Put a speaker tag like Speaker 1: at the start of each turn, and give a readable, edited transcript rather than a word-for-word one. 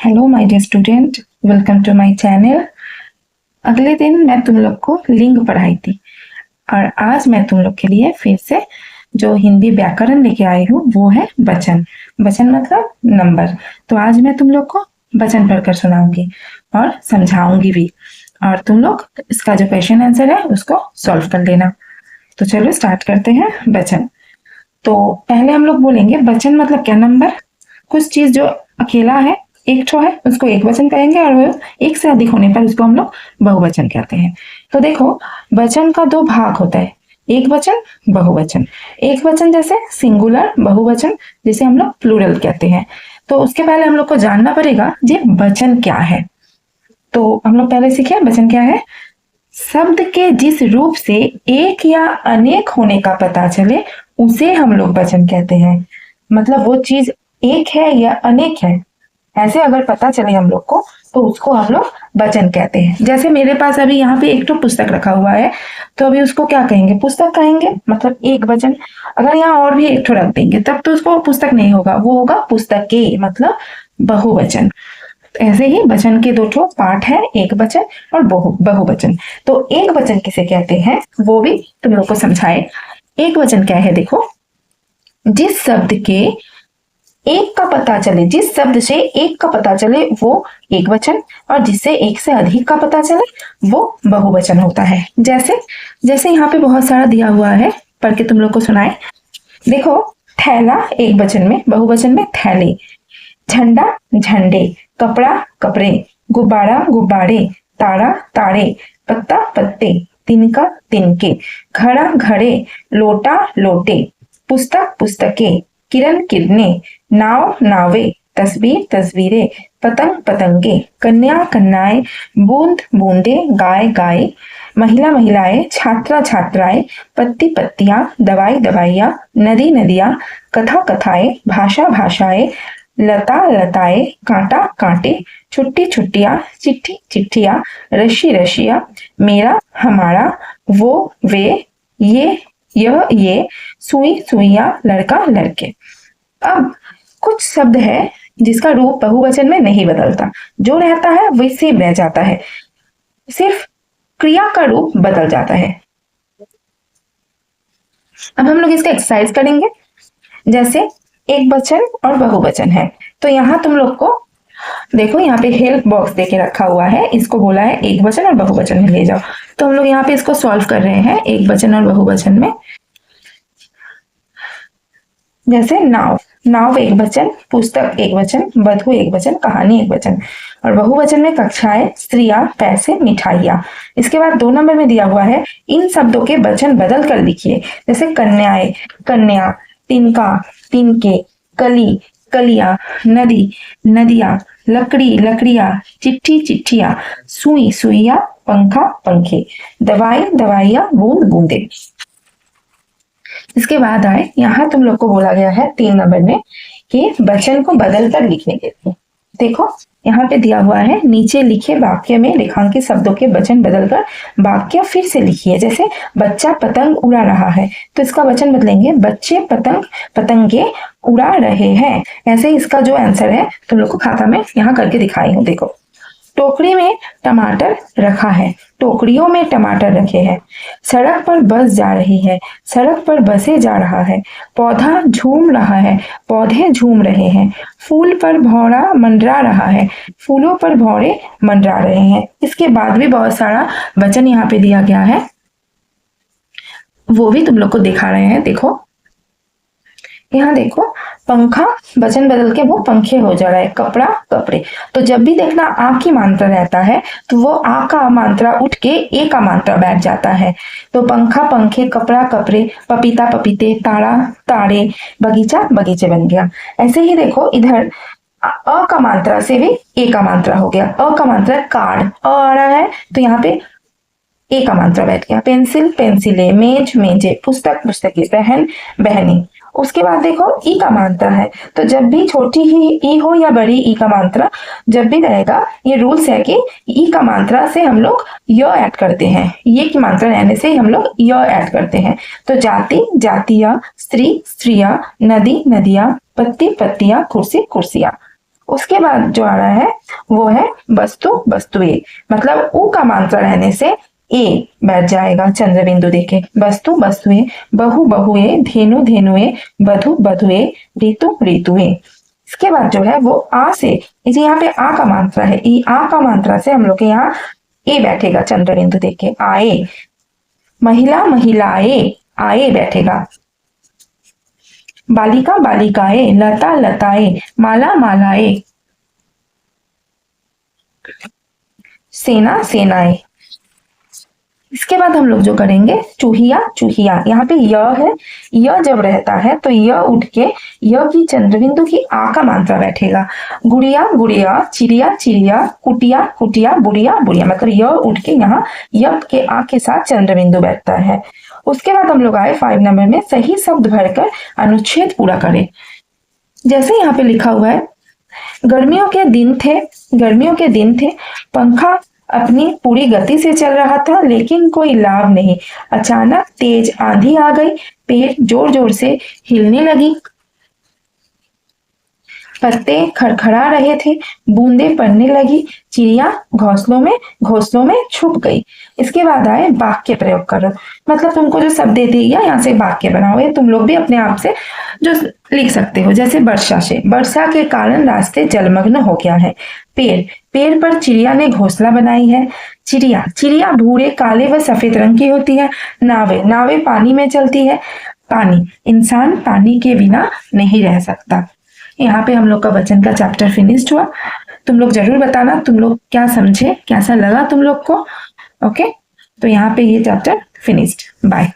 Speaker 1: Hello my dear student, welcome to my channel. अगले दिन मैं तुम लोग को लिंग पढ़ाई थी और आज मैं तुम लोग के लिए फिर से जो हिंदी व्याकरण लेके आई हूँ वो है वचन। वचन मतलब नंबर। तो आज मैं तुम लोग को वचन पढ़कर सुनाऊंगी और समझाऊंगी भी, और तुम लोग इसका जो क्वेश्चन आंसर है उसको सॉल्व कर लेना। तो चलो स्टार्ट करते हैं वचन। तो पहले हम लोग बोलेंगे वचन मतलब क्या, नंबर। कुछ चीज जो अकेला है, एक ठो है, उसको एक वचन कहेंगे, और वो एक से अधिक होने पर उसको हम लोग बहुवचन कहते हैं। तो देखो, वचन का दो भाग होता है, एक वचन, बहुवचन। एक वचन जैसे सिंगुलर, बहुवचन जिसे हम लोग प्लूरल कहते हैं। तो उसके पहले हम लोग को जानना पड़ेगा ये वचन क्या है। तो हम लोग पहले सीखे वचन क्या है। शब्द के जिस रूप से एक या अनेक होने का पता चले उसे हम लोग वचन कहते हैं। मतलब वो चीज एक है या अनेक है, ऐसे अगर पता चले हम लोग को तो उसको हम लोग वचन कहते हैं। जैसे मेरे पास अभी यहाँ पे एक तो पुस्तक रखा हुआ है, तो अभी उसको क्या कहेंगे, पुस्तक कहेंगे, मतलब एक वचन। अगर यहाँ और भी एक तो रख देंगे तब तो उसको पुस्तक नहीं होगा, वो होगा पुस्तके, मतलब बहुवचन। ऐसे ही वचन के दो ठो पार्ट है, एक वचन और बहुवचन। तो एक वचन किसे कहते हैं वो भी तुम लोग को समझाए। एक वचन क्या है, देखो, जिस शब्द के एक का पता चले, जिस शब्द से एक का पता चले वो एक वचन, और जिससे एक से अधिक का पता चले वो बहुवचन होता है। जैसे जैसे यहाँ पे बहुत सारा दिया हुआ है, पढ़ के तुम लोग को सुनाए। देखो, थैला एक वचन में, बहुवचन में थैले, झंडा झंडे, कपड़ा कपड़े, गुब्बारा गुब्बारे, तारा तारे, पत्ता पत्ते, तिनका तिनके, घड़ा घड़े, लोटा लोटे, पुस्तक पुस्तके, किरण किरने, नाव नावे, तस्वीर तस्वीरें, पतंग पतंगे, कन्या कन्याएं, बूंद बूंदे, गाय गाय, महिला महिलाएं, छात्रा छात्राएं, पत्ती पत्तियां, दवाई दवाइयां, नदी नदियां, कथा कथाएं, भाषा भाषाएं, लता लताएं, कांटा कांटे, छुट्टी छुट्टियां, चिट्ठी चिट्ठियां, रशी रशिया, मेरा हमारा, वो वे, ये यह ये, सुई सुइया, लड़का लड़के। अब कुछ शब्द है जिसका रूप बहुवचन में नहीं बदलता, जो रहता है वही सेम रह जाता है, सिर्फ क्रिया का रूप बदल जाता है। अब हम लोग इसका एक्सरसाइज करेंगे। जैसे एक वचन और बहुवचन है, तो यहाँ तुम लोग को देखो, यहाँ पे हेल्प बॉक्स देके रखा हुआ है, इसको बोला है एक वचन और बहुवचन में ले जाओ। तो हम लोग यहाँ पे इसको सॉल्व कर रहे हैं एक वचन और बहुवचन में। जैसे नाव, नाव एक वचन, पुस्तक एक वचन, वधु एक वचन, कहानी एक वचन। और बहुवचन में कक्षाएं, स्त्रियां, पैसे, मिठाइयां। इसके बाद 2 नंबर में दिया हुआ है, इन शब्दों के वचन बदल कर लिखिए। जैसे कन्याएं, कन्या, तिनका, तिनके, कली, कलियां, नदी, नदियां, लकड़ी, लकड़ियां, चिट्ठी, चिट्ठियां, सुई, सुइया, पंखा, पंखे, दवाई, दवाइयां, बूंद, बूंदे। इसके बाद आए, यहाँ तुम लोग को बोला गया है 3 नंबर में कि वचन को बदल कर लिखने के लिए। देखो, यहाँ पे दिया हुआ है, नीचे लिखे वाक्य में रेखांकित शब्दों के वचन बदलकर वाक्य फिर से लिखिए। जैसे बच्चा पतंग उड़ा रहा है, तो इसका वचन बदलेंगे, बच्चे पतंग पतंगे उड़ा रहे हैं। ऐसे इसका जो आंसर है तुम लोग को खाता में यहाँ करके दिखाई हूँ। देखो, टोकरी में टमाटर रखा है, टोकरियों में टमाटर रखे हैं। सड़क पर बस जा रही है, सड़क पर बसें जा रहा है। पौधा झूम रहा है, पौधे झूम रहे हैं। फूल पर भौरा मंडरा रहा है, फूलों पर भौरे मंडरा रहे हैं। इसके बाद भी बहुत सारा वचन यहाँ पे दिया गया है, वो भी तुम लोग को दिखा रहे हैं। देखो, यहाँ देखो, पंखा वचन बदल के वो पंखे हो जा रहा है, कपड़ा कपड़े। तो जब भी देखना आ की मात्रा रहता है तो वो आ का मात्रा उठ के ए का मात्रा बैठ जाता है। तो पंखा पंखे, कपड़ा कपड़े, पपीता पपीते, तारा तारे, बगीचा बगीचे बन गया। ऐसे ही देखो, इधर अ का मात्रा से भी ए का मात्रा हो गया। अ का मात्रा कार्ड, अ आ रहा है तो यहाँ पे ए का मात्रा बैठ गया। पेंसिल पेंसिले, मेज मेजे, पुस्तक पुस्तकें, बहन बहनी। उसके बाद देखो, ई का मात्रा है, तो जब भी छोटी ही ई हो या बड़ी ई का मात्रा जब भी रहेगा, ये रूल्स है कि ई का मात्रा से हम लोग य ऐड करते हैं, ये की मात्रा रहने से हम लोग य ऐड करते हैं। तो जाति जातियां, स्त्री स्त्रियां, नदी नदियां, पत्ती पत्तियां, कुर्सी कुर्सियां। उसके बाद जो आ रहा है वो है वस्तु वस्तुए, मतलब ऊ का मात्रा रहने से ए बैठ जाएगा चंद्र बिंदु देखे। वस्तु वस्तुए, बहु बहुए, धेनु धेनुए, वधु वधुए, ऋतु ऋतुए। इसके बाद जो है वो आ से, इसे यहाँ पे आ का मात्रा है, ई आ का मात्रा से हम लोग के यहाँ ए बैठेगा चंद्र बिंदु देखे, आए। महिला महिलाए, आए बैठेगा। बालिका बालिकाए, लता लताए, माला मालाए। सेना सेनाए। इसके बाद हम लोग जो करेंगे चूहिया चूहिया, यहाँ पे य है, य जब रहता है तो य उठ के य की चंद्रबिंदु की आ का मात्रा बैठेगा। गुड़िया गुड़िया, चिड़िया चिड़िया, कुटिया कुटिया, बुढ़िया बुढ़िया, मतलब य उठ के यहाँ य के आ के साथ चंद्रबिंदु बैठता है। उसके बाद हम लोग आए 5 नंबर में, सही शब्द भरकर अनुच्छेद पूरा करें। जैसे यहाँ पे लिखा हुआ है, गर्मियों के दिन थे, गर्मियों के दिन थे, पंखा अपनी पूरी गति से चल रहा था लेकिन कोई लाभ नहीं। अचानक तेज आंधी आ गई, पेड़ जोर जोर से हिलने लगी, पत्ते खड़खड़ा रहे थे, बूंदे पड़ने लगी, चिड़िया घोंसलों में छुप गई। इसके बाद आए वाक्य प्रयोग करो, मतलब तुमको जो शब्द दे दिया यहाँ से वाक्य बनाओ। ये तुम लोग भी अपने आप से जो लिख सकते हो। जैसे वर्षा से, वर्षा के कारण रास्ते जलमग्न हो गया है। पेड़, पेड़ पर चिड़िया ने घोंसला बनाई है। चिड़िया, चिड़िया भूरे काले व सफेद रंग की होती है। नावे, नावे पानी में चलती है। पानी, इंसान पानी के बिना नहीं रह सकता। यहाँ पे हम लोग का वचन का चैप्टर फिनिश्ड हुआ। तुम लोग जरूर बताना तुम लोग क्या समझे, कैसा लगा तुम लोग को। ओके, तो यहाँ पे ये चैप्टर फिनिश्ड। बाय।